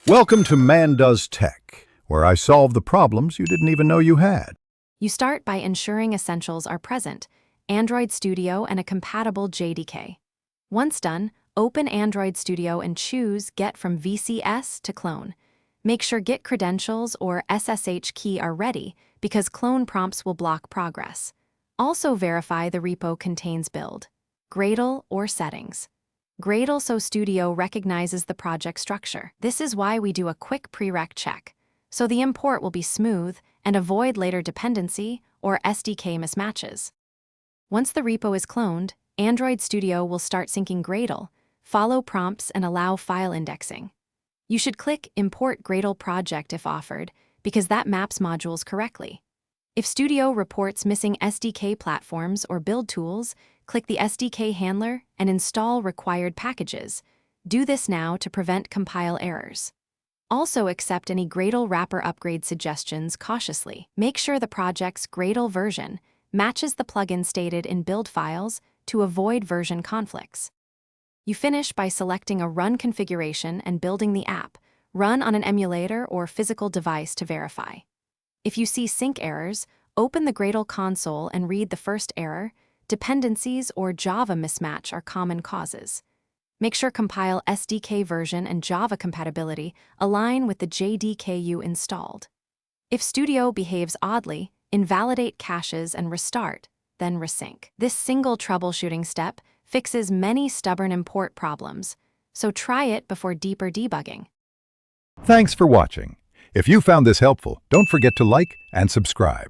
Welcome to Man Does Tech, where I solve the problems you didn't even know you had. You start by ensuring essentials are present, Android Studio and a compatible JDK. Once done, open Android Studio and choose Get from VCS to Clone. Make sure Git credentials or SSH key are ready because clone prompts will block progress. Also verify the repo contains build, Gradle, or settings. Gradle so Studio recognizes the project structure. This is why we do a quick prereq check, so the import will be smooth and avoid later dependency or SDK mismatches. Once the repo is cloned, Android Studio will start syncing Gradle, follow prompts, and allow file indexing. You should click Import Gradle Project if offered, because that maps modules correctly. If Studio reports missing SDK platforms or build tools, click the SDK handler and install required packages. Do this now to prevent compile errors. Also accept any Gradle wrapper upgrade suggestions cautiously. Make sure the project's Gradle version matches the plugin stated in build files to avoid version conflicts. You finish by selecting a run configuration and building the app. Run on an emulator or physical device to verify. If you see sync errors, open the Gradle console and read the first error. Dependencies or Java mismatch are common causes. Make sure compile SDK version and Java compatibility align with the JDK you installed. If Studio behaves oddly, invalidate caches and restart, then resync. This single troubleshooting step fixes many stubborn import problems, so try it before deeper debugging. Thanks for watching. If you found this helpful, don't forget to like and subscribe.